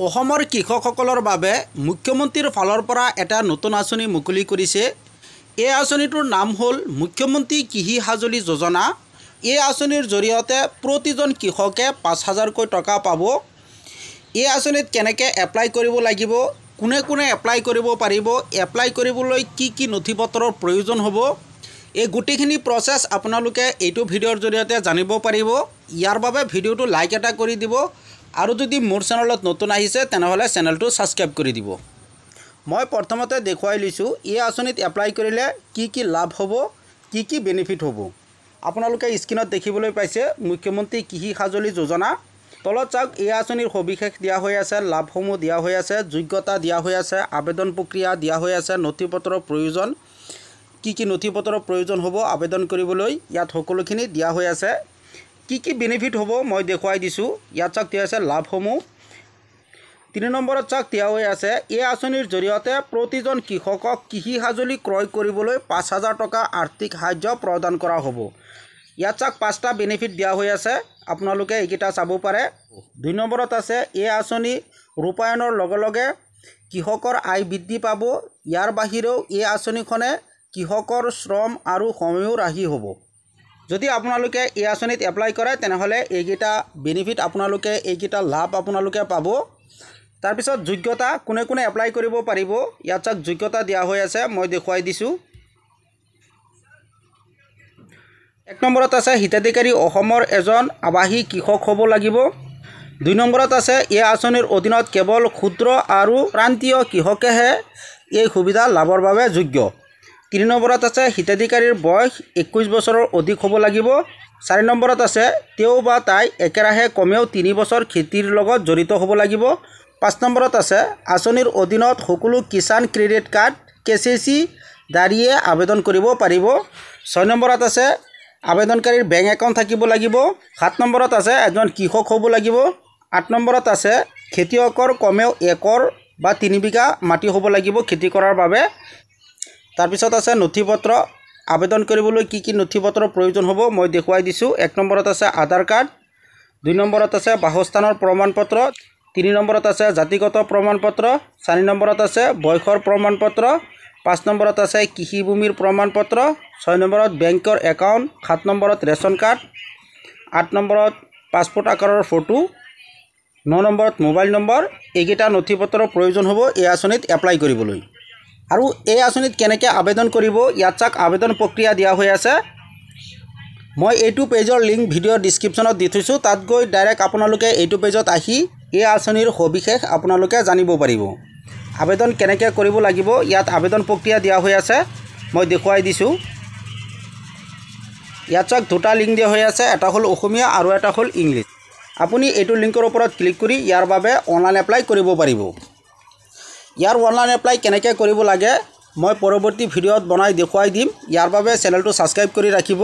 অসমৰ কৃষকসকলৰ বাবে মুখ্যমন্ত্ৰীৰ ফালৰ পৰা এটা নতুন আঁচনি মুকলি কৰিছে। এই আঁচনিটোৰ নাম হ'ল মুখ্যমন্ত্ৰী কৃষি সঁজুলি যোজনা। এই আঁচনিৰ জৰিয়তে প্ৰতিজন কৃষকে ৫,০০০কৈ টকা পাব। এই আঁচনিত কেনেকৈ এপ্লাই কৰিব লাগিব, কোনে কোনে এপ্লাই কৰিব পাৰিব, এপ্লাই কৰিবলৈ কি নথি পত্ৰৰ প্ৰয়োজন হ'ব, এই গোটেইখিনি প্ৰচেছ আপোনালোকে এইটো ভিডিঅ'ৰ জৰিয়তে জানিব পাৰিব। ইয়াৰ বাবে ভিডিঅ'টো লাইক এটা কৰি দিব আৰু যদি মোৰ চেনেলত নতুন আহিছে তেনেহ'লে চেনেলটো ছাবস্ক্ৰাইব কৰি দিব। মই প্ৰথমতে দেখুৱাই লৈছোঁ এই আঁচনিত এপ্লাই কৰিলে কি লাভ হ'ব, কি বেনিফিট হ'ব। আপোনালোকে স্ক্ৰীনত দেখিবলৈ পাইছে মুখ্যমন্ত্ৰী কৃষি সঁজুলি যোজনা। তলত চাওক এই আঁচনিৰ সবিশেষ দিয়া হৈ আছে, লাভসমূহ দিয়া হৈ আছে, যোগ্যতা দিয়া হৈ আছে, আবেদন প্ৰক্ৰিয়া দিয়া হৈ আছে, নথি পত্ৰৰ প্ৰয়োজন, কি নথি পত্ৰৰ প্ৰয়োজন হ'ব আবেদন কৰিবলৈ, ইয়াত সকলোখিনি দিয়া হৈ আছে। কি বেনিফিট হ'ব মই দেখুৱাই দিছোঁ। ইয়াত চাওক দিয়া আছে লাভসমূহ। ৩ নম্বৰত চাওক দিয়া হৈ আছে এই আঁচনিৰ জৰিয়তে প্ৰতিজন কৃষকক কৃষি সঁজুলি ক্ৰয় কৰিবলৈ ৫,০০০ টকা আৰ্থিক সাহায্য প্ৰদান কৰা হ'ব। ইয়াত চাওক ৫টা বেনিফিট দিয়া হৈ আছে, আপোনালোকে এইকেইটা চাব পাৰে। ২ নম্বৰত আছে এই আঁচনি ৰূপায়ণৰ লগে লগে কৃষকৰ আয় বৃদ্ধি পাব। ইয়াৰ বাহিৰেও এই আঁচনিখনে কৃষকৰ শ্ৰম আৰু সময়ো ৰাহি হ'ব। যদি আপোনালোকে এই আঁচনিত এপ্লাই কৰে তেনেহ'লে এইকেইটা বেনিফিট আপোনালোকে, এইকেইটা লাভ আপোনালোকে পাব। তাৰপিছত যোগ্যতা, কোনে কোনে এপ্লাই কৰিব পাৰিব, ইয়াত চাওক যোগ্যতা দিয়া হৈ আছে, মই দেখুৱাই দিছোঁ। ১ নম্বৰত আছে হিতাধিকাৰী অসমৰ এজন আৱাসী কৃষক হ'ব লাগিব। ২ নম্বৰত আছে এই আঁচনিৰ অধীনত কেৱল ক্ষুদ্ৰ আৰু প্ৰান্তীয় কৃষকেহে এই সুবিধা লাভৰ বাবে যোগ্য। ৩ নম্বৰত আছে হিতাধিকাৰীৰ বয়স ২১ বছৰৰ অধিক হ'ব লাগিব। ৪ নম্বৰত আছে তেওঁ বা তাই একেৰাহে কমেও ৩ বছৰ খেতিৰ লগত জড়িত হ'ব লাগিব। ৫ নম্বৰত আছে আঁচনিৰ অধীনত সকলো কিষাণ ক্ৰেডিট কাৰ্ড KCC দাৰিয়ে আবেদন কৰিব পাৰিব। ৬ নম্বৰত আছে আবেদনকাৰীৰ বেংক একাউণ্ট থাকিব লাগিব। ৭ নম্বৰত আছে এজন কৃষক হ'ব লাগিব। ৮ নম্বৰত আছে খেতিয়কৰ কমেও ১ একৰ বা ৩ বিঘা মাটি হ'ব লাগিব খেতি কৰাৰ বাবে। তাৰপিছত আছে নথি পত্ৰ, আবেদন কৰিবলৈ কি নথি পত্ৰৰ প্ৰয়োজন হ'ব মই দেখুৱাই দিছোঁ। ১ নম্বৰত আছে আধাৰ কাৰ্ড, ২ নম্বৰত আছে বাসস্থানৰ প্ৰমাণপত্ৰ, ৩ নম্বৰত আছে জাতিগত প্ৰমাণপত্ৰ, ৪ নম্বৰত আছে বয়সৰ প্ৰমাণপত্ৰ, ৫ নম্বৰত আছে কৃষিভূমিৰ প্ৰমাণপত্ৰ, ৬ নম্বৰত বেংকৰ একাউণ্ট, ৭ নম্বৰত ৰেচন কাৰ্ড, ৮ নম্বৰত পাছপোৰ্ট আকাৰৰ ফটো, ৯ নম্বৰত মোবাইল নম্বৰ। এইকেইটা নথি পত্ৰৰ প্ৰয়োজন হ'ব এই আঁচনিত এপ্লাই কৰিবলৈ। আৰু এই আঁচনিত কেনেকৈ আবেদন কৰিব, ইয়াত চাওক আবেদন প্ৰক্ৰিয়া দিয়া হৈ আছে। মই এইটো পেজৰ লিংক ভিডিঅ'ৰ ডিছক্ৰিপশ্যনত দি থৈছোঁ, তাত গৈ ডাইৰেক্ট আপোনালোকে এইটো পেজত আহি এই আঁচনিৰ সবিশেষ আপোনালোকে জানিব পাৰিব। আবেদন কেনেকৈ কৰিব লাগিব ইয়াত আবেদন প্ৰক্ৰিয়া দিয়া হৈ আছে, মই দেখুৱাই দিছোঁ। ইয়াত চাওক 2টা লিংক দিয়া হৈ আছে, এটা হ'ল অসমীয়া আৰু এটা হ'ল ইংলিছ। আপুনি এইটো লিংকৰ ওপৰত ক্লিক কৰি ইয়াৰ বাবে অনলাইন এপ্লাই কৰিব পাৰিব। ইয়াৰ অনলাইন এপ্লাই কেনেকৈ কৰিব লাগে মই পৰৱৰ্তী ভিডিঅ'ত বনাই দেখুৱাই দিম। ইয়াৰ বাবে চেনেলটো ছাবস্ক্ৰাইব কৰি ৰাখিব।